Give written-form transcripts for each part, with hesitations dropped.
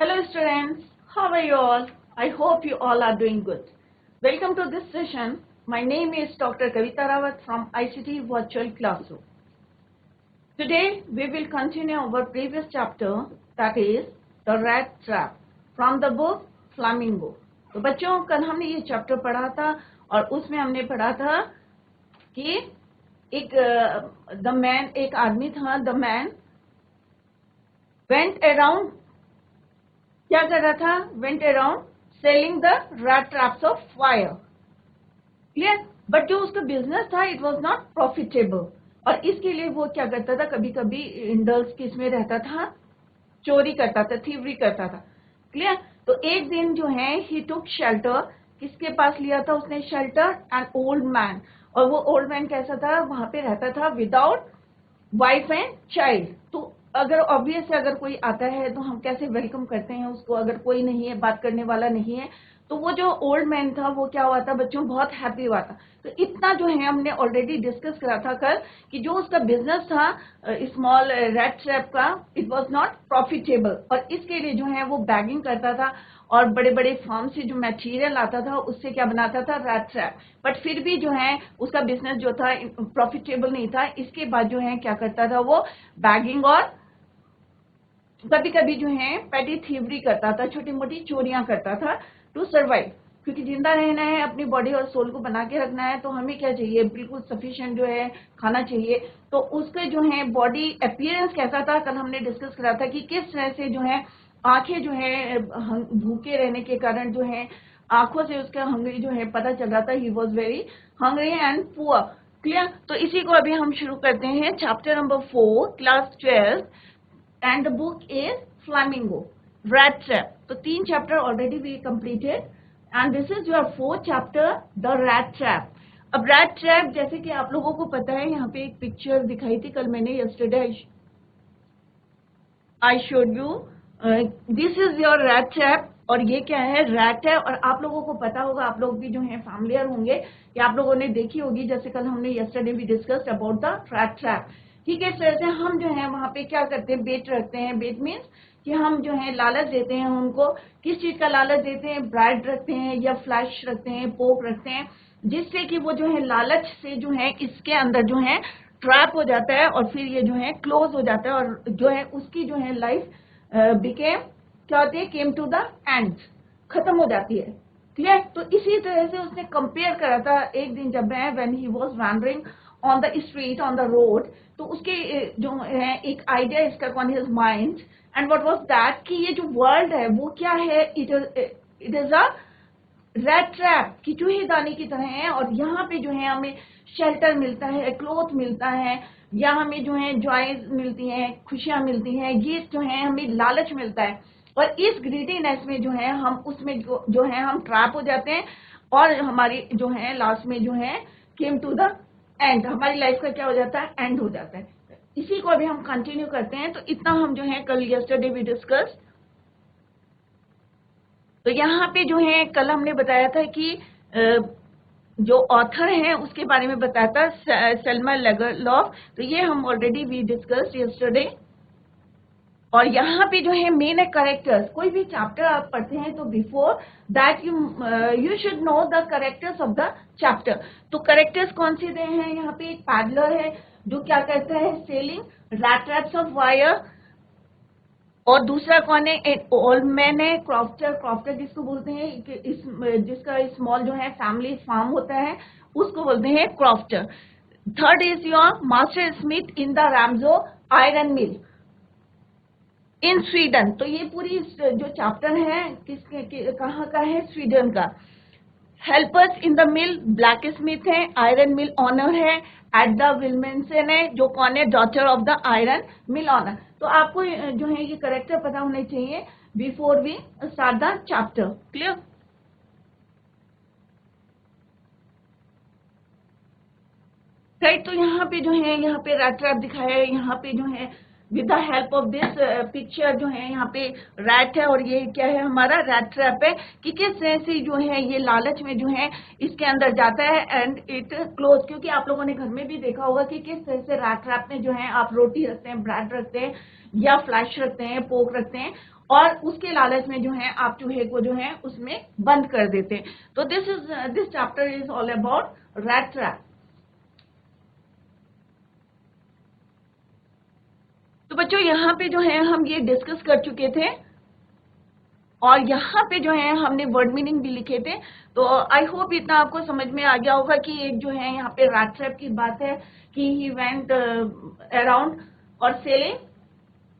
Hello students, how are you all? I hope you all are doing good. Welcome to this session. My name is Dr. Kavita Rawat from ICT Virtual Classroom. Today we will continue our previous chapter, that is the rat trap, from the book Flamingo. तो बच्चों कल हमने ये chapter पढ़ा था और उसमें हमने पढ़ा था कि एक आदमी था, द मैन वेंट अराउंड, क्या कर रहा था? Went around selling the rat traps of fire. Clear? But जो उसका बिजनेस था इट वाज नॉट प्रॉफिटेबल, और इसके लिए वो क्या करता था, कभी कभी इंडल्स किसमें रहता था, चोरी करता था, थीवरी करता था. क्लियर? तो एक दिन जो है ही टुक शेल्टर, किसके पास लिया था उसने शेल्टर? N old man. और वो ओल्ड मैन कैसा था? वहां पे रहता था विदाउट वाइफ एंड चाइल्ड. तो अगर ऑब्वियस अगर कोई आता है तो हम कैसे वेलकम करते हैं उसको? अगर कोई नहीं है, बात करने वाला नहीं है, तो वो जो ओल्ड मैन था वो क्या हुआ था बच्चों? बहुत हैप्पी हुआ था. तो इतना जो है हमने ऑलरेडी डिस्कस करा था कल कि जो उसका बिजनेस था स्मॉल रैट ट्रैप का, इट वाज नॉट प्रॉफिटेबल, और इसके लिए जो है वो बैगिंग करता था और बड़े बड़े फार्म से जो मटेरियल आता था उससे क्या बनाता था? Rat trap. बट फिर भी जो है उसका बिजनेस जो था प्रॉफिटेबल नहीं था. इसके बाद जो है क्या करता था वो? बैगिंग और कभी कभी जो है पेटी थीवरी करता था, छोटी मोटी चोरियां करता था टू सर्वाइव. क्योंकि जिंदा रहना है, अपनी बॉडी और सोल को बना के रखना है, तो हमें क्या चाहिए? बिल्कुल सफिशिएंट जो है खाना चाहिए. तो उसके जो है बॉडी अपीयरेंस कैसा था? कल हमने डिस्कस करा था कि किस तरह से जो है आंखें जो है भूखे रहने के कारण जो है आंखों से उसका हंगरी जो है पता चल रहा था. He was very Hungary and poor. Clear? तो इसी को अभी हम शुरू करते हैं. Chapter number 4, class 12, and the book is Flamingo, Rat Trap. तो 3 chapter already we completed and this is your 4th chapter, the Rat Trap. अब Rat Trap जैसे कि आप लोगों को पता है, यहाँ पे एक पिक्चर दिखाई थी कल मैंने, yesterday I showed you. This is your rat trap, और ये क्या है? रैट है. और आप लोगों को पता होगा, आप लोग भी जो है फैमिलियर होंगे, कि आप लोगों ने देखी होगी, जैसे कल हमने yesterday भी discussed about the rat trap. ठीक है, इस तरह से हम जो है वहां पे क्या करते हैं? बेट रखते हैं. बेट मीन्स कि हम जो है लालच देते हैं उनको. किस चीज का लालच देते हैं? ब्राइड रखते हैं या फ्लैश रखते हैं, पोक रखते हैं, जिससे कि वो जो है लालच से जो है इसके अंदर जो है ट्रैप हो जाता है और फिर ये जो है क्लोज हो जाता है, और जो है उसकी जो है लाइफ बिकेम, क्या होती है? केम टू द एंड, खत्म हो जाती है. क्लियर? तो इसी तरह से उसने कंपेयर करा था एक दिन जब मैं when he was wandering on the street, on the road. तो उसके जो है एक आइडिया इसका on his mind, and what was that कि ये जो वर्ल्ड है वो क्या है? It is a rat trap, की चूहेदानी की तरह है. और यहाँ पे जो है हमें शेल्टर मिलता है, क्लोथ मिलता है, या हमें जो है जॉयज मिलती हैं, खुशियां मिलती हैं, ये जो है हमें लालच मिलता है. और इस ग्रीडीनेस में जो है हम उसमें जो है हम ट्रैप हो जाते हैं, और हमारी जो है लास्ट में जो है केम टू द एंड, हमारी लाइफ का क्या हो जाता है? एंड हो जाता है. इसी को अभी हम कंटिन्यू करते हैं. तो इतना हम जो है कल यस्टरडे भी डिस्कस. तो यहाँ पे जो है कल हमने बताया था कि जो ऑथर है उसके बारे में बताया था, सेल्मा लेगरलॉफ. तो ये हम ऑलरेडी वी डिस्कस्ड यस्टरडे. और यहाँ पे जो है मेन है करेक्टर्स. कोई भी चैप्टर आप पढ़ते हैं तो before that you should know the characters of the chapter. तो करेक्टर्स कौन से दे हैं? यहाँ पे एक पैडलर है जो क्या करता है? Selling rat traps of wire. और दूसरा कौन है? ओल्ड मैन है. क्रॉफ्टर, क्रॉफ्टर जिसको बोलते हैं, जिसका स्मॉल जो है फैमिली फार्म होता है, उसको बोलते हैं crofter. Third is your master smith in the Ramsjo iron mill in Sweden. तो ये पूरी जो चैप्टर है किसके कहाँ का है? स्वीडन का. Helpers in the mill, blacksmith है. आयरन मिल ऑनर है, एडा विल्मेंसन है, जो कौन है? Daughter of the iron mill owner. तो आपको जो है ये करेक्टर पता होने चाहिए before we start the chapter. Clear? Right. तो यहाँ पे जो है, यहाँ पे रैट ट्रैप दिखाया है. यहाँ पे जो है with the help of this picture जो है यहाँ पे रैट है, और ये क्या है? हमारा रैट ट्रैप है. कि किस तरह से जो है ये लालच में जो है इसके अंदर जाता है एंड इट क्लोज. क्योंकि आप लोगों ने घर में भी देखा होगा कि किस तरह से रैट ट्रैप में जो है आप रोटी रखते हैं, ब्रेड रखते हैं, या फ्लैश रखते हैं, पोक रखते हैं, और उसके लालच में जो है आप चूहे को जो है उसमें बंद कर देते हैं। तो this chapter is all about rat trap. तो बच्चों यहाँ पे जो है हम ये डिस्कस कर चुके थे और यहाँ पे जो है हमने वर्ड मीनिंग भी लिखे थे। तो आई होप इतना आपको समझ में आ गया होगा कि एक जो है यहाँ पे रैट ट्रैप की बात है कि ही वेंट अराउंड और selling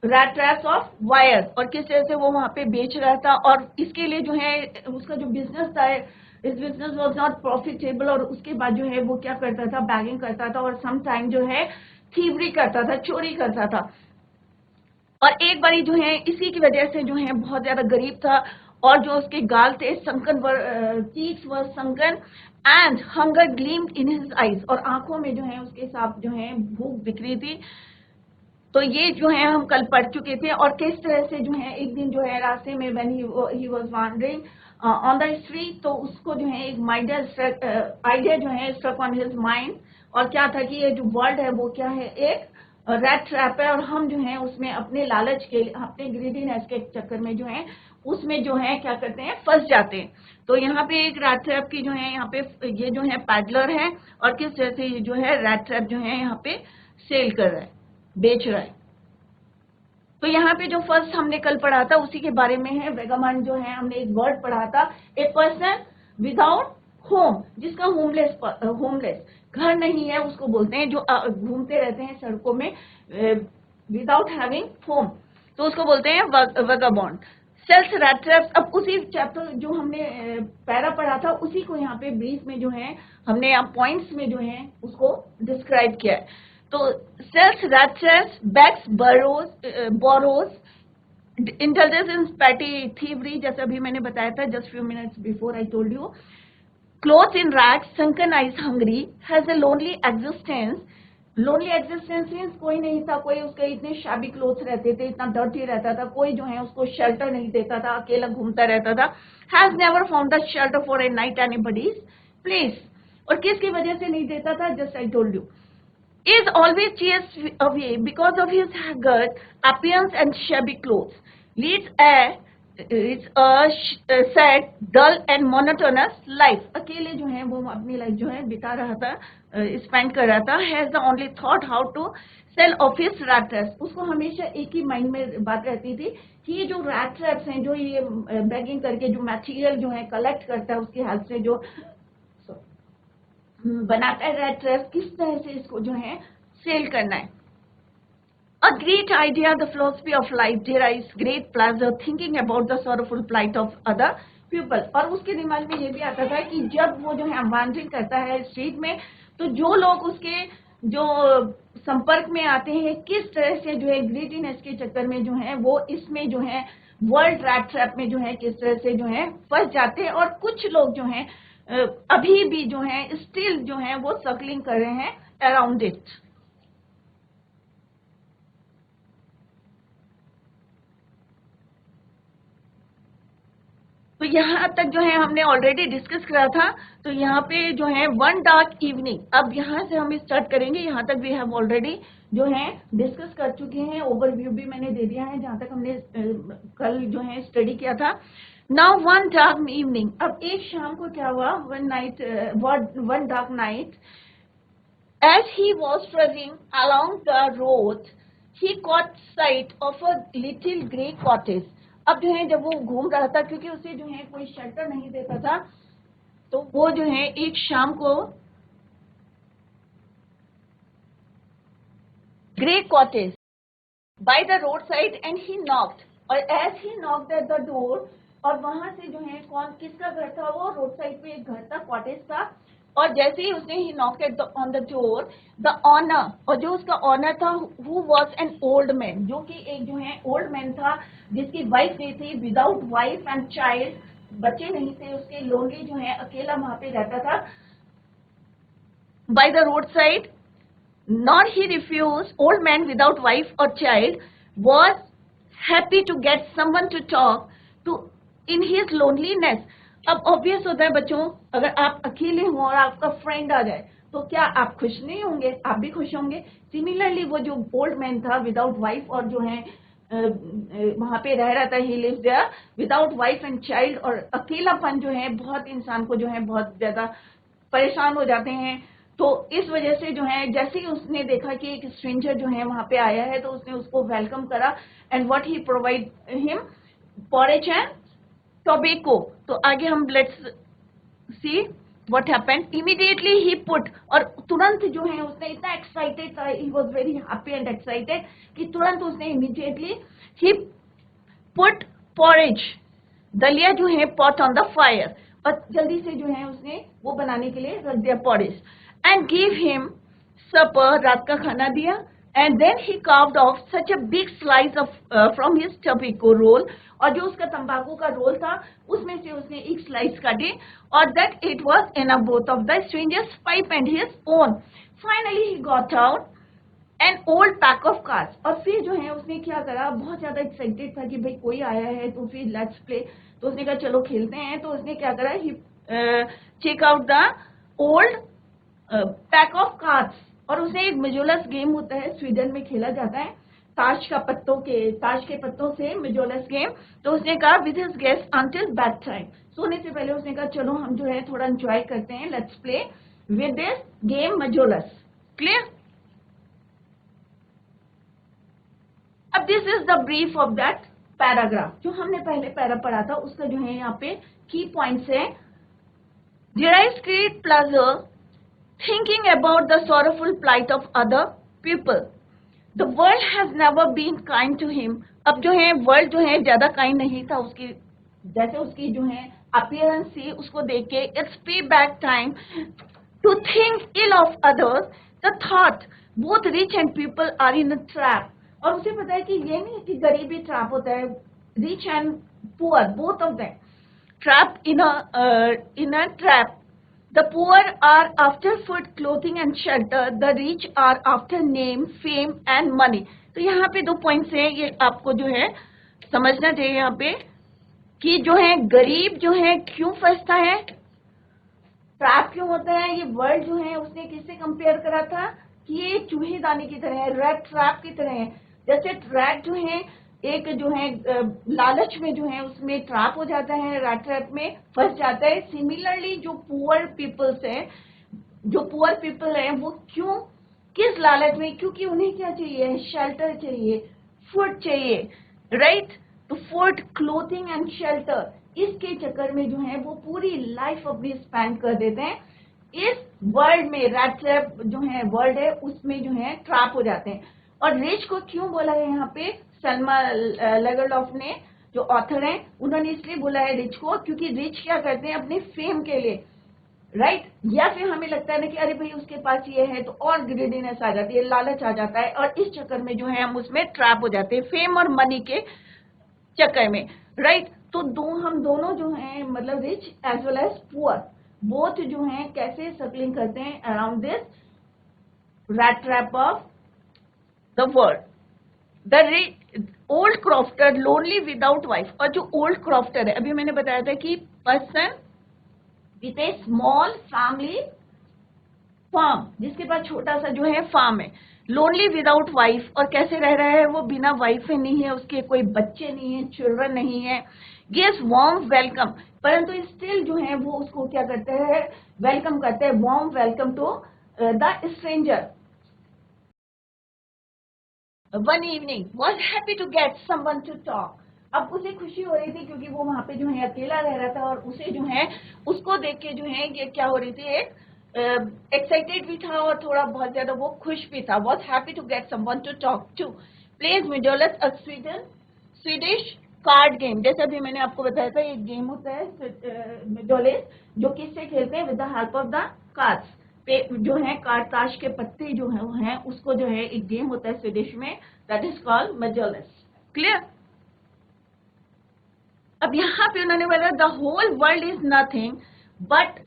rat traps of wire, और किस तरह से वो वहां पे बेच रहा था। और इसके लिए जो है उसका जो बिजनेस था, इस बिजनेस वॉज नॉट प्रॉफिटेबल, और उसके बाद जो है वो क्या करता था, बैगिंग करता था और सम टाइम जो है थीवरी करता था, चोरी करता था। और एक बारी जो है इसी की वजह से जो है बहुत ज्यादा गरीब था और जो उसके गाल थे sunken cheeks were sunken and hunger gleamed in his eyes, और आंखों में जो है उसके साथ जो है भूख दिख रही थी। तो ये जो है हम कल पढ़ चुके थे। और किस तरह से जो है एक दिन जो है रास्ते में when he was wandering on the street, तो उसको जो है एक आइडिया जो है स्ट्रक ऑन हिज माइंड, और क्या था कि ये जो वर्ल्ड है वो क्या है, एक रैट ट्रैप है, और हम जो है उसमें अपने लालच के, अपने ग्रीडीनेस के चक्कर में जो है उसमें जो है क्या करते हैं, फंस जाते हैं। तो यहाँ पे एक रैट ट्रैप की जो है यहाँ पे ये जो है पैडलर है, और किस तरह से ये जो है रैट ट्रैप जो है यहाँ पे सेल कर रहा है, बेच रहा है। तो यहाँ पे जो फर्स्ट हमने कल पढ़ा था उसी के बारे में है। वेगामांड जो है हमने एक वर्ड पढ़ा था, ए पर्सन विदाउट होम, जिसका होमलेस घर नहीं है उसको बोलते हैं, जो घूमते रहते हैं सड़कों में विदाउट हैविंग होम, तो उसको बोलते हैं वेगाबॉन्ड। सेल्स रैट ट्रैप्स, अब उसी चैप्टर जो हमने पैरा पढ़ा था उसी को यहाँ पे बीच में जो है हमने यहाँ पॉइंट्स में जो है उसको डिस्क्राइब किया है। तो sells rat traps, bags, borrows, indulges in petty thievery, जैसे अभी मैंने बताया था just few minutes before I told you, clothes in rags, sunken eyes, hungry, has a lonely existence. Lonely existence means कोई नहीं था, कोई उसके इतने शाबी क्लोथ्स रहते थे, इतना डर्टी रहता था, कोई जो है उसको शेल्टर नहीं देता था, अकेला घूमता रहता था। Has never found the shelter for a night anybody's place, और किसकी वजह से नहीं देता था, just I told you, is always chased away because of his haggard appearance and shabby clothes, leads a sad, dull and monotonous life. अकेले जो है वो अपनी लाइफ जो है बिता रहा था, स्पेंड कर रहा था। Has the only thought how to sell off his rat traps. उसको हमेशा एक ही माइंड में बात रहती थी कि ये जो रैट ट्रैप्स हैं, जो ये बैगिंग करके जो मटेरियल जो है कलेक्ट करता है उसकी हेल्प से जो बनाता है रैट ट्रैप, किस तरह से इसको जो है सेल करना है। A great idea, the philosophy of life derives great pleasure thinking about the sorrowful plight of other people. और उसके दिमाग में ये भी आता था कि जब वो जो है वॉन्डरिंग करता है स्ट्रीट में, तो जो लोग उसके जो संपर्क में आते हैं किस तरह से जो है ग्रीडीनेस के चक्कर में जो है वो इसमें जो है वर्ल्ड रैट ट्रैप में जो है किस तरह से जो है फंस जाते हैं। और कुछ लोग जो है अभी भी जो है स्टिल जो है वो सर्कलिंग कर रहे हैं अराउंड इट। तो यहाँ तक जो है हमने ऑलरेडी डिस्कस करा था। तो यहाँ पे जो है वन डार्क इवनिंग, अब यहाँ से हम स्टार्ट करेंगे। यहाँ तक भी हम ऑलरेडी जो है डिस्कस कर चुके हैं, ओवरव्यू भी मैंने दे दिया है जहाँ तक हमने कल जो है स्टडी किया था। नाउ वन डार्क इवनिंग, अब एक शाम को क्या हुआ, one dark night, as he was travelling along the road he caught sight of a little grey cottage. अब जो है जब वो घूम रहा था, क्योंकि उसे जो है कोई शेल्टर नहीं देता था, तो वो जो है एक शाम को grey cottage by the road side and he knocked, और as he knocked at the door, और वहां से जो है कौन किसका घर था, वो रोड साइड पे एक घर था, कॉटेज था। और जैसे ही उसने he knocked at on the door, the owner, और जो उसका ऑनर था, who was an old man, जो कि एक जो है ओल्ड मैन था जिसकी वाइफ नहीं थी, विदाउट वाइफ एंड चाइल्ड, बच्चे नहीं थे उसके, लोनली जो है अकेला वहां पे रहता था by the road side. Not he refuse, old man without wife और child was happy to get someone to talk to in his loneliness. अब ऑब्वियस होता है बच्चों, अगर आप अकेले हो और आपका फ्रेंड आ जाए तो क्या आप खुश नहीं होंगे, आप भी खुश होंगे। सिमिलरली वो जो ओल्ड मैन था विदाउट वाइफ और जो है वहां पे रह रहा था, he lives there without wife and child, और अकेलापन जो है बहुत इंसान को जो है बहुत ज्यादा परेशान हो जाते हैं। तो इस वजह से जो है जैसे ही उसने देखा कि एक स्ट्रेंजर जो है वहां पे आया है, तो उसने उसको वेलकम करा, and what he provide him porridge and tobacco. तो आगे हम let's see what happened. Immediately he put, और तुरंत जो है उसने इतना एक्साइटेड था, he was very happy and excited कि तुरंत उसने इमीडिएटली ही पुट पॉरेज, दलिया जो है पॉट ऑन द फायर, और जल्दी से जो है उसने वो बनाने के लिए रख दिया porridge, and give him supper, रात का खाना दिया, and then he carved off such a big slice of from his tobacco roll, और जो उसका तंबाकू का रोल था उसमें से उसने एक स्लाइस काटी, और that it was in a both of the strangers pipe and his own. Finally he got out an old pack of cards, और फिर जो है उसने क्या करा, बहुत ज्यादा एक्साइटेड था कि भाई कोई आया है तो फिर लेट्स प्ले, तो उसने कहा चलो खेलते हैं। तो उसने क्या करा, he check out the old pack of cards, और उसने एक मेजोलस गेम होता है, स्वीडन में खेला जाता है, ताश के पत्तों से मेजोलस गेम। तो उसने कहा with his guest until bed time, सोने से पहले उसने कहा चलो हम जो है थोड़ा एंजॉय करते हैं, let's play with this game मेजोलस। क्लियर? अब this is the brief of that paragraph, जो हमने पहले पैरा पढ़ा था, उसका जो है यहाँ पे की पॉइंट्स है। derives great pleasure thinking about the sorrowful plight of other people. The world has never been kind to him. अब जो है वर्ल्ड जो है ज्यादा काइंड नहीं था उसकी, जैसे उसकी जो है अपीयरेंस थी उसको देख के, it's pay back time to think ill of others, the thought both rich and people are in a trap. और उसे पता है कि ये नहीं कि गरीबी ट्रैप होता है, rich and poor both of them trapped in a trap. The poor are after food, clothing and shelter. The rich are after name, fame and money. तो यहाँ पे 2 पॉइंट्स हैं, ये आपको जो है समझना चाहिए यहाँ पे कि जो है गरीब जो है क्यों फंसता है, ट्रैप क्यों होता है। ये वर्ल्ड जो है उसने किससे कंपेयर करा था कि ये चूहेदानी की तरह है, रैट ट्रैप की तरह है। जैसे रैट जो है एक जो है लालच में जो है उसमें ट्रैप हो जाता है, रैट ट्रैप में फंस जाता है। सिमिलरली जो पुअर पीपल्स हैं, जो पुअर पीपल हैं, वो क्यों, किस लालच में, क्योंकि उन्हें क्या चाहिए, शेल्टर चाहिए, फूड चाहिए, राइट। तो फूड, क्लोथिंग एंड शेल्टर, इसके चक्कर में जो है वो पूरी लाइफ अपनी स्पेंड कर देते हैं इस वर्ल्ड में, रैट ट्रैप जो है वर्ल्ड है उसमें जो है ट्रैप हो जाते हैं। और रिच को क्यों बोला है यहाँ पे, सलमा लेगरलॉफ ने, जो ऑथर हैं, उन्होंने इसलिए बोला है रिच को क्योंकि रिच क्या करते हैं अपने फेम के लिए, राइट। या फिर हमें लगता है ना कि अरे भाई उसके पास ये है, तो और ग्रीडीनेस आ जाती है, लालच आ जाता है, और इस चक्कर में जो है हम उसमें ट्रैप हो जाते हैं, फेम और मनी के चक्कर में, राइट। तो हम दोनों जो हैं, मतलब rich as well as poor, both जो हैं कैसे सर्कलिंग करते हैं around this rat trap of the world. The old crofter lonely without wife, और जो ओल्ड क्रॉफ्टर है, अभी मैंने बताया था कि person with a small family farm, जिसके पास छोटा सा जो है फार्म है, लोनली विदाउट वाइफ, और कैसे रह रहा है वो, बिना वाइफ नहीं है, उसके कोई बच्चे नहीं है, चिल्ड्रन नहीं है, गिव्स वार्म वेलकम, परंतु स्टिल जो है वो उसको क्या करते हैं, वेलकम करते हैं, warm welcome to the stranger. One evening was happy to get someone to talk. अब उसे खुशी हो रही थी क्योंकि वो वहां पे जो है अकेला रह रहा था, और उसे जो है उसको देख के जो है ये क्या हो रही थी, एक एक्साइटेड भी था और थोड़ा बहुत ज्यादा वो खुश भी था। Was happy to get someone to talk to. Plays Medalus a Swedish card game, जैसे अभी मैंने आपको बताया था एक गेम होता है मेडोलेस, जो किससे खेलते हैं, with the help of the cards, पे जो है कार्ड, ताश के पत्ते जो है उसको जो है एक गेम होता है स्वीडिश में, दैट इज कॉल्ड मेडोलेस। क्लियर? अब यहाँ पे उन्होंने बोला the whole world is nothing but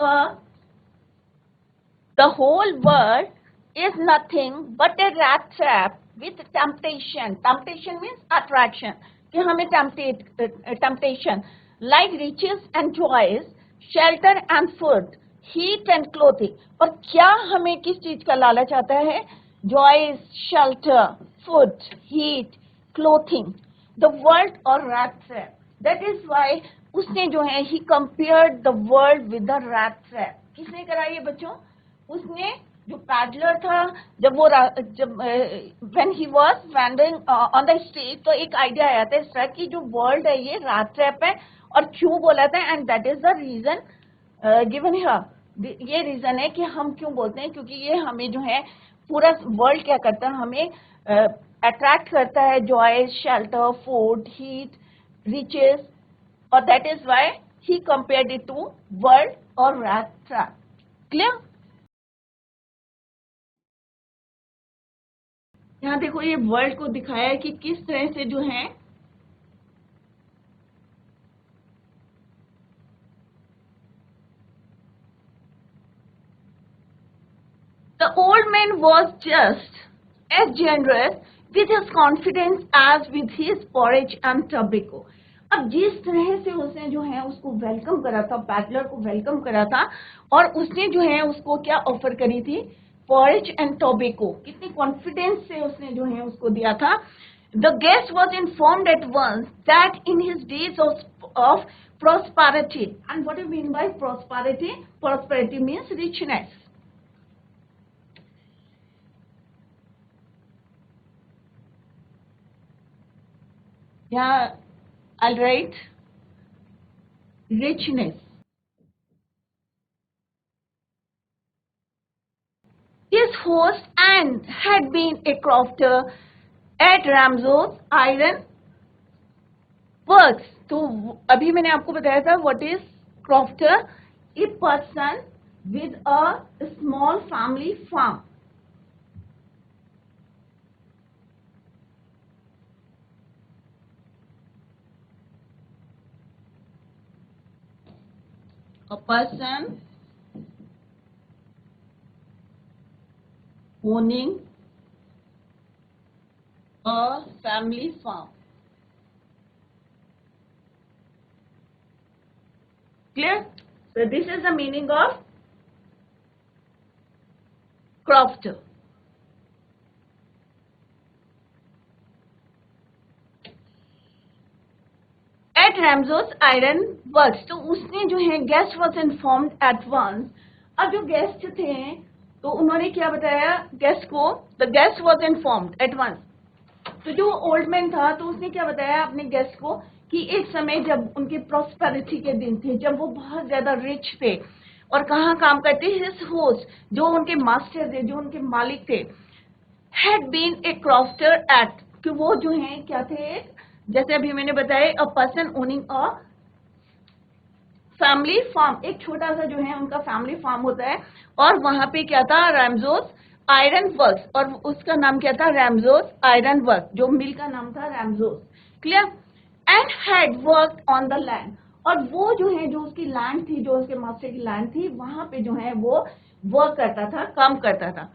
the whole world is nothing but a rat trap with temptation. Temptation means attraction, कि हमें temptation like riches and joys, shelter and food, heat and clothing. और क्या हमें किस चीज का लालच आता है, joys, shelter, food, heat, clothing. The world और rat trap. That is why उसने जो है ही compared the world with the rat trap. किसने करा ये बच्चों? उसने, जो पैडलर था, जब वो when he was wandering on the street, तो एक आइडिया आया था इस तरह की जो वर्ल्ड है ये रैट ट्रैप है. और क्यों बोला था? And that is the reason given here. ये रीजन है कि हम क्यों बोलते हैं, क्योंकि ये हमें जो है पूरा वर्ल्ड क्या करता है, हमें अट्रैक्ट करता है, joy, shelter, food, heat, riches. और that is why he compared it to world और रैट ट्रैप. क्लियर? यहाँ देखो ये वर्ल्ड को दिखाया है कि किस तरह से जो है the old man was just as generous with his confidence as with his porridge and tobacco. अब जिस तरह से उसने जो है उसको वेलकम करा था, पैडलर को वेलकम करा था, और उसने जो है उसको क्या ऑफर करी थी? Porridge and tobacco. कितनी कॉन्फिडेंस से उसने जो है उसको दिया था. The guest was informed at once that in his days of prosperity. And what do you mean by prosperity? Prosperity means richness. Yeah, I'll write richness. His host and had been a crofter at Ramsau's Iron Works. तो अभी मैंने आपको बताया था what is crofter? A person with a small family farm. A person owning a family farm. Clear? So this is the meaning of crofter. At Ramsau's Iron Works. तो उसने जो है guest was informed at once. अब जो guest थे तो उन्होंने क्या बताया गेस्ट को? The guest was informed at once. तो जो ओल्ड मैन था तो उसने क्या बताया अपने गेस्ट को कि एक समय जब उनके प्रॉस्पेरिटी के दिन थे, जब वो बहुत ज्यादा रिच थे और कहाँ काम करते, हिज होस्ट, जो उनके मास्टर थे, जो उनके मालिक थे, had been a crofter at, कि वो जो है क्या थे, जैसे अभी मैंने बताया, a person owning a family farm. एक छोटा सा जो है उनका फैमिली फार्म होता है, और वहां पे क्या था? Ramsjo iron works. और उसका नाम क्या था? Ramsjo iron work. जो मिल का नाम था Ramsjo. Clear? And had worked on the land. और वो जो है, जो उसकी लैंड थी, जो उसके मास्टर की लैंड थी, वहां पे जो है वो वर्क करता था, काम करता था.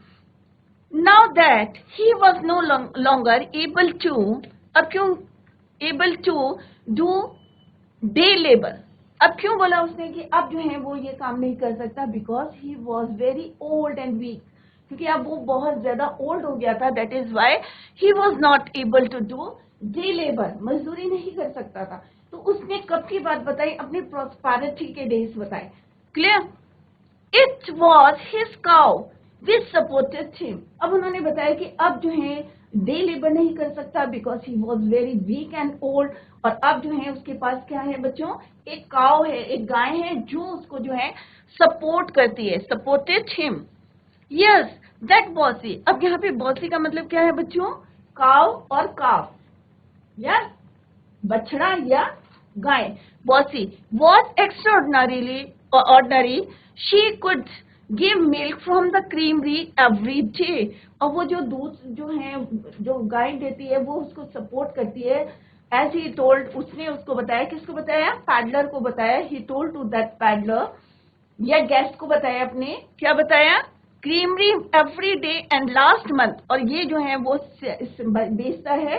Now that he was no longer able to, अब क्यों able to do day labour? अब क्यों बोला उसने कि अब जो है वो ये काम नहीं कर सकता? Because he was very old and weak. क्योंकि अब वो बहुत ज्यादा ओल्ड हो गया था. That is why he was not able to do day labour. मजदूरी नहीं कर सकता था. तो उसने कब की बात बताई? अपनी प्रॉस्पेरिटी के डेज बताए. Clear? It was his cow which supported him. अब उन्होंने बताया कि अब जो है डे लेबर नहीं कर सकता because he was very weak and old. और अब जो है उसके पास क्या है बच्चों? एक काउ है, एक गाय है, जो उसको जो है सपोर्ट करती है. Supported him. Yes, that bossy. अब यहाँ पे बॉसी का मतलब क्या है बच्चों? काउ और काफ, या बछड़ा या गाय. Bossy was extraordinary ordinary. She could give milk from the creamery every day. और वो जो दूध जो है, जो गाय देती है, वो उसको सपोर्ट करती है. एज ही टोल्ड, उसने उसको बताया. किसको बताया? पैडलर को बताया. He told to that peddler, या गेस्ट को बताया अपने. क्या बताया? Creamery every day and last month. और ये जो है वो बेचता है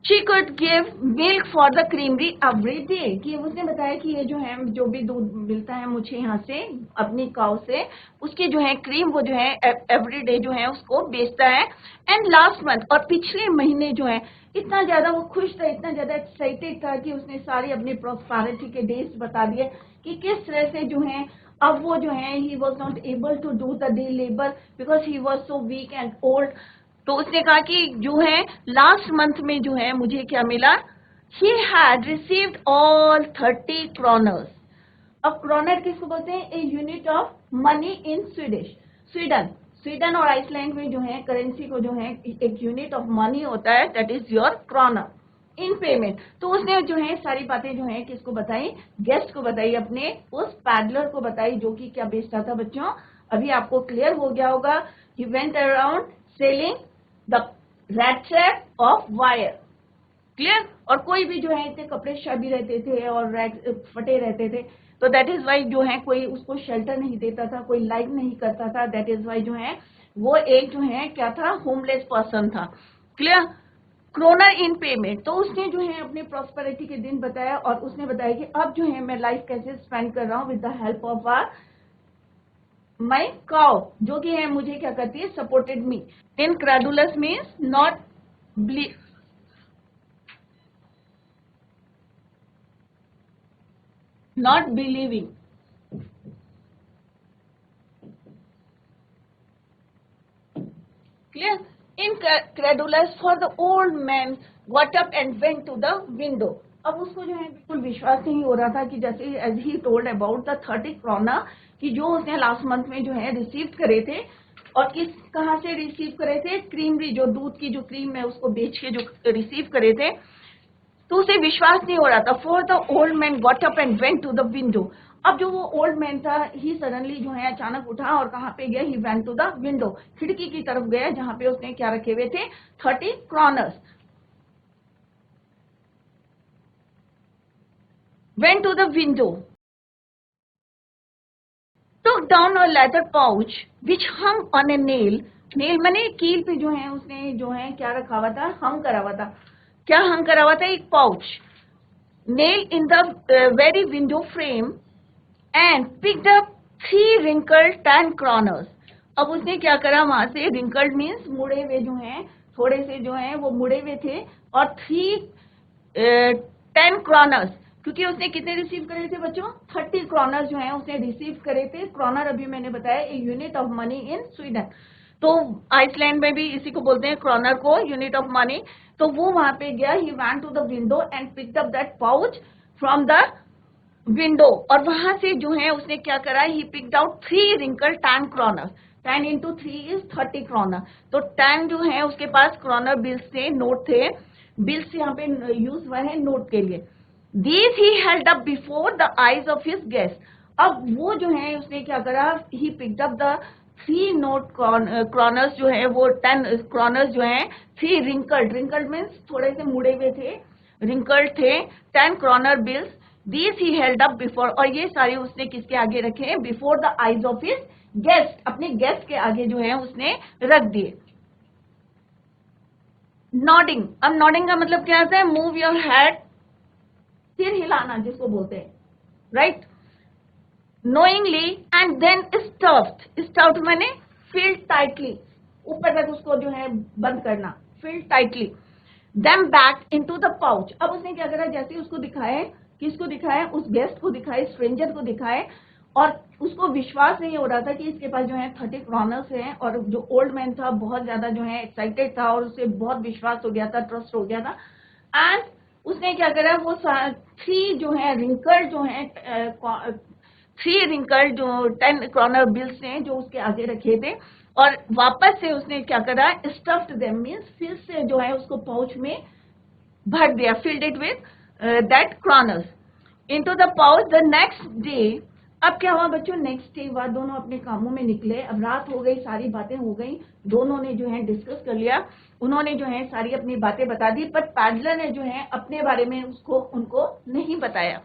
She could give milk for the creamery every day. कि उसने बताया कि ये जो है जो भी दूध मिलता है मुझे यहाँ से अपनी काउ से, उसकी जो है क्रीम वो जो है एवरी डे जो है उसको बेचता है. एंड लास्ट मंथ, और पिछले महीने जो है इतना ज्यादा वो खुश था, इतना ज्यादा एक्साइटेड था कि उसने सारी अपनी प्रॉस्पेरिटी के डेज बता दिए कि किस तरह से जो है अब वो जो है he was not able to do the day labour because he was so weak and old. तो उसने कहा कि जो है लास्ट मंथ में जो है मुझे क्या मिला, he had received all 30 kroners. अब क्रोनर किसको बोलते हैं? A unit of money in Swedish. Sweden और आइसलैंड में जो है करेंसी को जो है एक यूनिट ऑफ मनी होता है, that is your kronor in payment. तो उसने जो है सारी बातें जो है किसको बताई? गेस्ट को बताई, अपने उस पैडलर को बताई जो कि क्या बेचता था. बच्चों अभी आपको क्लियर हो गया होगा. He went around selling the rat trap of wire. Clear? और कोई भी जो है इतने कपड़े शबी रहते थे और रैट फटे रहते थे, तो दैट इज वाई जो है कोई उसको शेल्टर नहीं देता था, कोई लाइक नहीं करता था. दैट इज वाई जो है वो एक जो है क्या था? होमलेस पर्सन था. क्लियर? Kronor in payment. तो उसने जो है अपने प्रॉस्पेरिटी के दिन बताया और उसने बताया कि अब जो है मैं लाइफ कैसे स्पेंड कर रहा हूँ with the help of my cow, जो कि है मुझे क्या करती है? Supported me. Incredulous means not believing. Clear? Incredulous, for the old man got up and went to the window. अब उसको जो है बिल्कुल विश्वास नहीं हो रहा था कि जैसे as he told about the 30 krona कि जो उसने लास्ट मंथ में जो है रिसीव करे थे. और किस कहाँ से रिसीव करे थे? क्रीमरी, जो दूध की जो क्रीम है उसको बेच के जो रिसीव करे थे. तो उसे विश्वास नहीं हो रहा था. For the old man got up and went to the window. अब जो वो ओल्ड मैन था ही सडनली जो है अचानक उठा और कहाँ पे गया? He went to the window. खिड़की की तरफ गया जहां पे उसने क्या रखे हुए थे? 30 kronors. Went to the window, took down a leather pouch which hung on a nail. Nail माने कील पे जो है उसने जो है क्या रखा हुआ था? हंग करा हुआ था. क्या हंग करा हुआ था? एक pouch. Nail in the very window frame and picked up 3 wrinkled 10 kroners. अब उसने क्या करा? वहां से wrinkled मीन्स मुड़े हुए जो हैं, थोड़े से जो हैं वो मुड़े हुए थे, और 10 क्रोनर्स. क्योंकि उसने कितने रिसीव करे थे बच्चों? 30 क्रोनर्स जो हैं उसने रिसीव करे थे. क्रोनर अभी मैंने बताया a unit of money in Sweden. तो आइसलैंड में भी इसी को बोलते हैं क्रोनर को, यूनिट ऑफ मनी. तो वो वहां पे गया. He went to the window and picked up that pouch from the window. और वहां से जो है उसने क्या करा? He picked out 3 wrinkled 10 kronor. 10 into 3 is 30 kronor. तो 10 जो है उसके पास क्रोनर बिल्स थे, नोट थे. बिल्स यहाँ पे यूज हुआ है नोट के लिए. These he held up before the eyes of his guest. अब वो जो है उसने क्या करा? He picked up the 3 note kroners जो है वो 10 क्रोनर्स जो है 3 wrinkled means थोड़े से मुड़े हुए थे, wrinkled थे 10 kronor bills. These he held up before, और ये सारे उसने किसके आगे रखे? Before the eyes of his guest. अपने गेस्ट के आगे जो है उसने रख दिए. नॉडिंग. अब नॉडिंग का मतलब क्या होता है? मूव योर हेड, सिर हिलाना जिसको बोलते हैं, right? Knowingly. And then stuffed मैंने फिल्ड टाइटली, ऊपर तक उसको जो है बंद करना, filled tightly. Them back into the pouch. अब उसने क्या करा? जैसे उसको दिखाए, किसको दिखाए? उस गेस्ट को दिखाए, स्ट्रेंजर को दिखाए. और उसको विश्वास नहीं हो रहा था कि इसके पास जो है 30 क्रोनर्स हैं. और जो ओल्ड मैन था बहुत ज्यादा जो है एक्साइटेड था और उसे बहुत विश्वास हो गया था, ट्रस्ट हो गया था. एंड उसने क्या करा? वो 3 जो है रिंकल जो है 3 रिंकल जो 10 क्रोनर बिल्स हैं जो उसके आगे रखे थे, और वापस से उसने क्या करा? स्टफ्ड देम मीन्स फिर से जो है उसको पाउच में भर दिया. Filled it with that kroners into the pouch. The next day. अब क्या हुआ बच्चों? नेक्स्ट डे बाद दोनों अपने कामों में निकले. अब रात हो गई, सारी बातें हो गई, दोनों ने जो है डिस्कस कर लिया. उन्होंने जो है सारी अपनी बातें बता दी, पर पैडलर ने जो है अपने बारे में उनको नहीं बताया.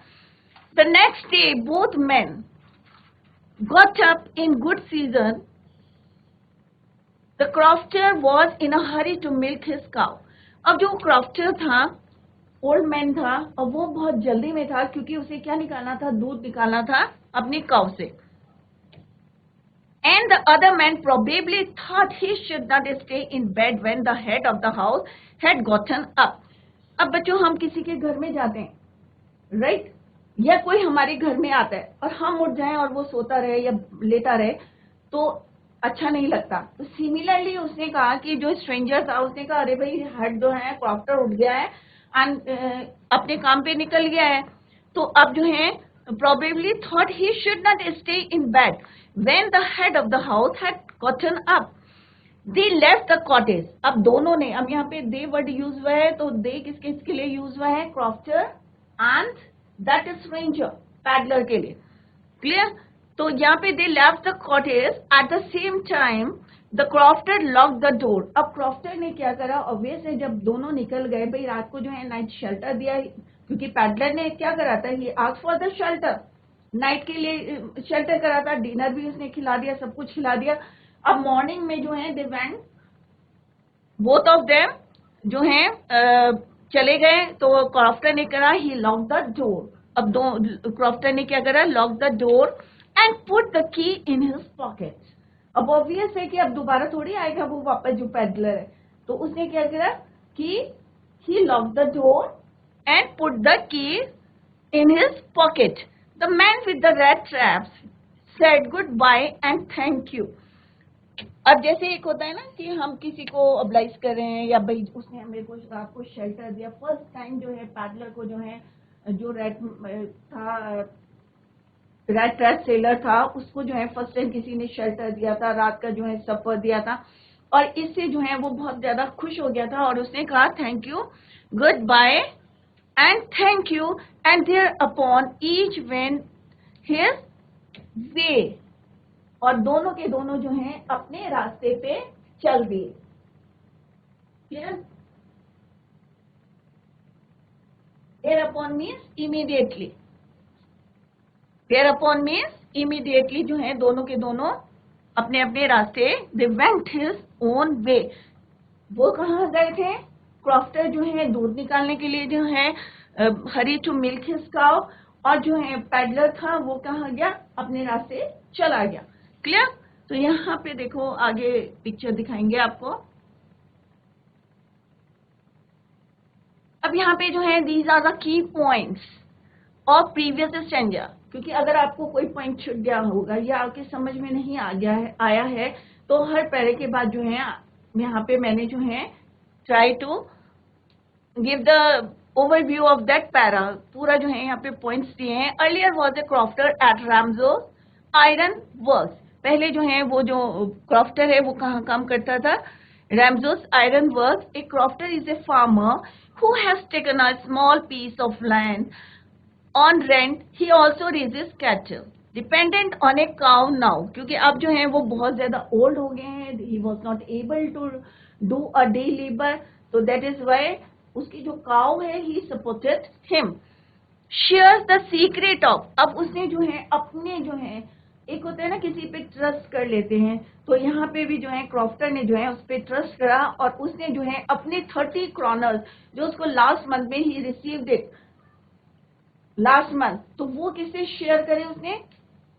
The next day both men got up in good season. The crofter was in a hurry to milk his cow. अब जो क्रॉफ्टर था, ओल्ड मैन था, और वो बहुत जल्दी में था क्योंकि उसे क्या निकालना था, दूध निकालना था अपनी काऊ से. And the other man probably thought he should not stay in bed when the head of the house had gotten up. अब बच्चों, हम किसी के घर में जाते हैं, राइट, या कोई हमारे घर में आता है और हम उठ जाएं और वो सोता रहे या लेटा रहे तो अच्छा नहीं लगता. तो सिमिलरली उसने कहा कि जो स्ट्रेंजर था उसने कहा, अरे भाई हेड जो है क्रॉफ्टर उठ गया है एंड अपने काम पे निकल गया है. तो अब जो है probably thought he should not stay in bed when the head of the house had gotten up. They left the cottage. अब दोनों ने, अब यहाँ पे they वर्ड यूज हुआ है, तो they किसके इसके लिए यूज हुआ है, crofter and that stranger, peddler के लिए. क्लियर? तो यहाँ पे they left the cottage at the same time the crofter locked the door. अब क्रॉफ्टर ने क्या करा, ऑब्वियस है जब दोनों निकल गए, भाई रात को जो है नाइट शेल्टर दिया, क्योंकि पैडलर ने क्या करा था, ये ask for the shelter, night के लिए शेल्टर करा था, डिनर भी उसने खिला दिया, सब कुछ खिला दिया. अब मॉर्निंग में जो है they went, both of them जो है चले गए. तो क्रॉफ्टर ने करा, ही लॉक द डोर. अब दो क्रॉफ्टर ने क्या करा, lock the door and put the key in his pocket. अब ऑब्वियस है कि अब दोबारा थोड़ी आएगा वो वापस जो पैडलर है, तो उसने क्या करा कि he lock the door and put the key in his pocket. The man with the rat traps said goodbye and thank you. अब जैसे एक होता है ना कि हम किसी को oblige कर रहे हैं, या भाई उसने मेरे को रात को शेल्टर दिया. फर्स्ट टाइम जो है पैडलर को जो है, जो रैट था, रैट ट्रैप सेलर था, उसको जो है फर्स्ट टाइम किसी ने शेल्टर दिया था, रात का जो है सफर दिया था, और इससे जो है वो बहुत ज्यादा खुश हो गया था और उसने कहा thank you, goodbye and thank you, and thereupon each went his way. और दोनों के दोनों जो हैं अपने रास्ते पे चल दिए. Clear? thereupon means immediately. thereupon means immediately जो है दोनों के दोनों अपने अपने रास्ते, they went his own way. वो कहाँ गए थे, क्रॉफ्टर जो है दूध निकालने के लिए जो है hurry to milk his cow, और जो है पैडलर था वो कहाँ गया, अपने रास्ते चला गया. क्लियर? तो यहाँ पे देखो आगे पिक्चर दिखाएंगे आपको. अब यहाँ पे जो है these are the key points of previous stranger, क्योंकि अगर आपको कोई पॉइंट छूट गया होगा या आपके समझ में नहीं आया है तो हर पैरे के बाद जो है यहाँ पे मैंने जो है try to give the overview of that para. पूरा जो है यहाँ पे points दिए हैं. Earlier was a crofter at Ramsey's Iron Works. पहले जो है वो जो crofter है वो कहाँ काम करता था, Ramsey's Iron Works. A crofter is a farmer who has taken a small piece of land on rent. He also raises cattle. Dependent on a cow now. क्योंकि अब जो है वो बहुत ज्यादा old हो गए हैं. He was not able to do a day labor, so that is why उसकी जो काउ है he supported him. Shares the secret of. अब उसने जो है अपने जो है, एक होता है ना किसी पे ट्रस्ट कर लेते हैं, तो यहाँ पे भी जो है क्रॉफ्टर ने जो है उस पे ट्रस्ट करा और उसने जो है अपने 30 क्रॉनर्स जो उसको लास्ट मंथ में he received it last month, तो वो किससे शेयर करे, उसने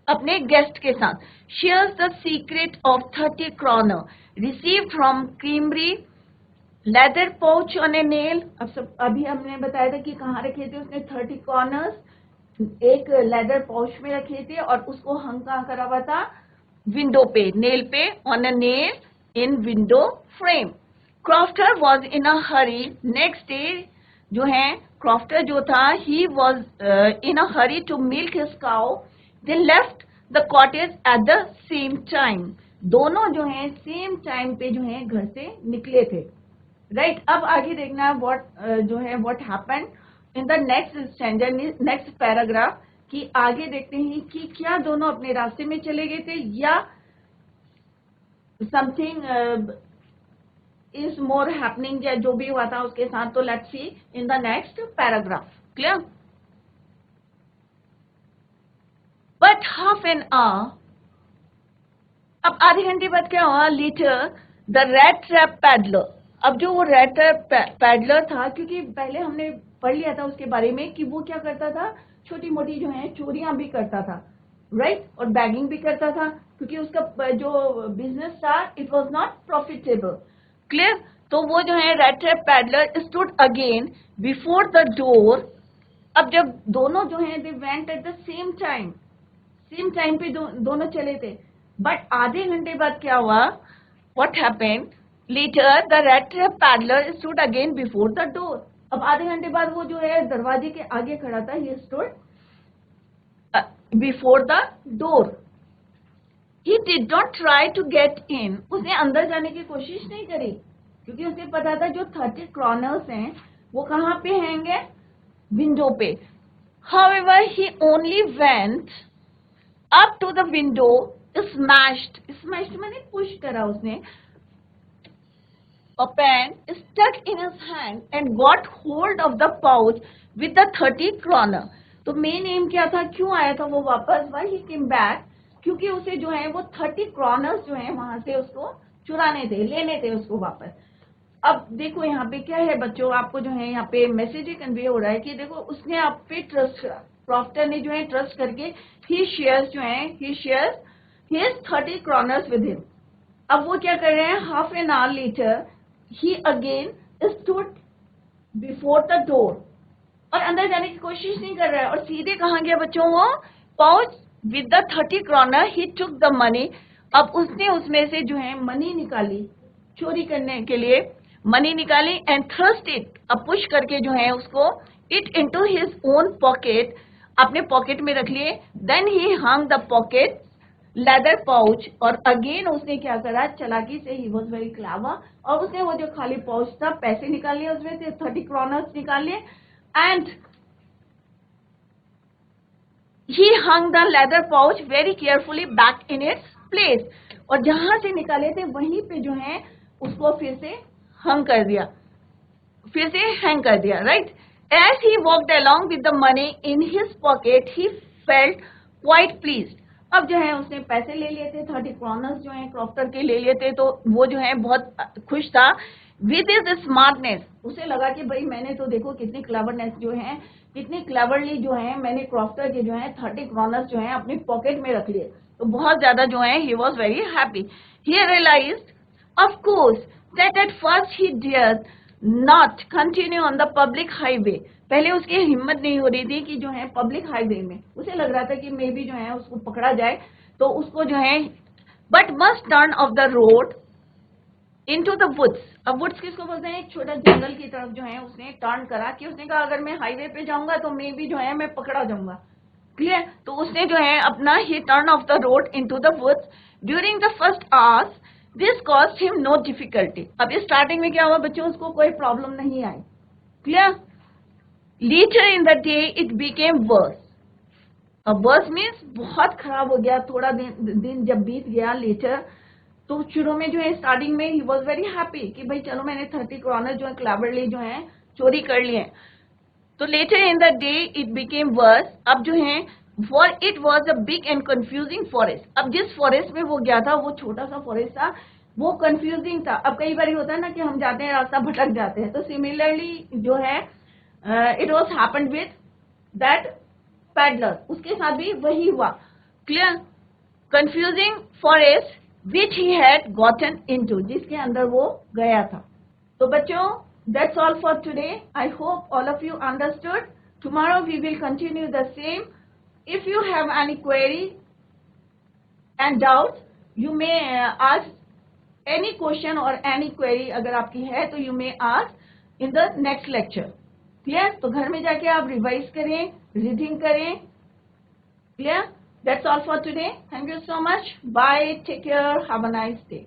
अपने गेस्ट के साथ. Shares the secret of 30 kronor received from creamery leather pouch on a nail. अब अभी हमने बताया था कि कहाँ रखे थे उसने 30 कॉर्नर्स, एक लेदर पाउच में रखे थे और उसको हंग कहाँ करा हुआ था, विंडो पे, नेल पे, on a nail in window frame. Crofter was in a hurry. Next day जो है क्रॉफ्टर जो था he was in a hurry to milk his cow. They left the cottage at the same time. दोनों जो है same time पे जो है घर से निकले थे. राइट, अब आगे देखना व्हाट जो है what happened in the next standard, next paragraph, कि आगे देखते हैं कि क्या दोनों अपने रास्ते में चले गए थे या समथिंग इज मोर हैपनिंग, या जो भी हुआ था उसके साथ. तो let's see in the next paragraph. Clear? But half an hour, अब आधे घंटे बाद क्या हुआ, later the rat trap peddler, अब जो वो रेट पैडलर था, क्योंकि पहले हमने पढ़ लिया था उसके बारे में कि वो क्या करता था, छोटी मोटी जो है चोरियां भी करता था, राइट, और बैगिंग भी करता था, क्योंकि उसका जो बिजनेस था it was not profitable. Clear? तो वो जो है rate peddler stood again before the door. अब जब दोनों जो है they went eight the same time पे दोनों चले थे, बट आधे घंटे बाद क्या हुआ, what happened, later the rat peddler stood again before the door. अब आधे घंटे बाद वो जो है दरवाजे के आगे खड़ा था, he stood before the door. He did not try to get in, उसने अंदर जाने की कोशिश नहीं करी, क्योंकि उसे पता था जो 30 क्रॉनर्स हैं वो कहाँ पे हैंगे, विंडो पे। However, he only went up to the window, smashed मैंने पुश करा उसने, a pen stuck in his hand and got hold of the pouch with the 30 kroner। तो मेन एम क्या था, क्यों आया था वो वापस, why he came back, क्योंकि उसे जो है वो 30 क्रॉनर्स जो है वहां से उसको चुराने थे, लेने थे उसको वापस। अब देखो यहाँ पे क्या है बच्चों, आपको जो है यहाँ पे मैसेज कन्वे हो रहा है कि देखो उसने आप पे ट्रस्ट करा, प्रॉफ्टर ने जो है ट्रस्ट करके ही शेयर्स जो है ही शेयर्स हिज 30 क्रॉनर्स विद हिम। अब वो क्या कर रहे हैं, half an hour later he again stood before the door, और अंदर जाने की कोशिश नहीं कर रहा है, और सीधे कहाँ गया बच्चों, वो pouch with the 30 kronor, he took the money. अब उसने उसमें से जो है मनी निकाली, चोरी करने के लिए मनी निकाली, एंड थ्रस्ट इट, अब पुश करके जो है उसको it into his own pocket, अपने पॉकेट में रख लिए। Then he hung the pocket leather pouch, और अगेन उसने क्या करा, चालाकी से, ही वाज वेरी क्लेवर, और उसने वो जो खाली पाउच था पैसे निकाल लिए, उसमें से 30 क्रॉनर्स निकाल लिए, and he hung the leather pouch very carefully back in its place, और जहां से निकाले थे वहीं पे जो है उसको फिर से हैंग कर दिया, right. As he walked along with the money in his pocket he felt quite pleased. अब जो है उसने पैसे ले लिए थे, 30 क्रॉनर्स जो है क्रॉफ्टर के ले लिए थे, तो वो जो है बहुत खुश था। विद इज स्मार्टनेस, उसे लगा कि भाई मैंने तो देखो कितनी क्लेवरनेस जो है, कितनी क्लेवरली जो है मैंने क्रॉफ्टर के जो है 30 क्रॉनर्स जो है अपनी पॉकेट में रख लिए, तो बहुत ज्यादा जो है he was very happy. He realised of course that at first he dared not continue on the public highway। पहले उसकी हिम्मत नहीं हो रही थी कि जो है पब्लिक हाईवे में, उसे लग रहा था कि मे बी जो है उसको पकड़ा जाए, तो उसको जो है but must turn off the road into the woods. अब वुड्स किसको बोलते हैं, एक छोटा जंगल की तरफ जो है उसने टर्न करा, कि उसने कहा अगर मैं हाईवे पे जाऊंगा तो मे बी जो है मैं पकड़ा जाऊंगा। क्लियर? तो उसने जो है अपना he turn off the road into the woods during the first hours, this cost him no difficulty. अब स्टार्टिंग में क्या हुआ बच्चों, उसको कोई प्रॉब्लम नहीं आई। Clear? Later in the day it became worse. अब वर्स मीन्स बहुत खराब हो गया, थोड़ा दिन जब बीत गया लेटर, तो शुरू में जो है स्टार्टिंग में ही वॉज वेरी हैप्पी कि भाई चलो मैंने 30 क्रॉनर जो है क्लेवरली जो है चोरी कर लिए। तो later in the day it became worse. अब जो है for it was a big and confusing forest. अब जिस फॉरेस्ट में वो गया था वो छोटा सा फॉरेस्ट था, वो कंफ्यूजिंग था। अब कई बार होता है ना कि हम जाते हैं रास्ता भटक जाते हैं, तो सिमिलरली जो है it was happened with that peddler, उसके साथ भी वही हुआ। Clear? Confusing forest which he had gotten into, जिसके अंदर वो गया था। तो बच्चों that's all for today. I hope all of you understood. Tomorrow we will continue the same. If you have any query and doubts, you may ask any question or any query अगर आपकी है तो you may ask in the next lecture. Clear? तो घर में जाके आप revise करें, रीडिंग करें। Clear? That's all for today. Thank you so much. Bye. Take care. Have a nice day.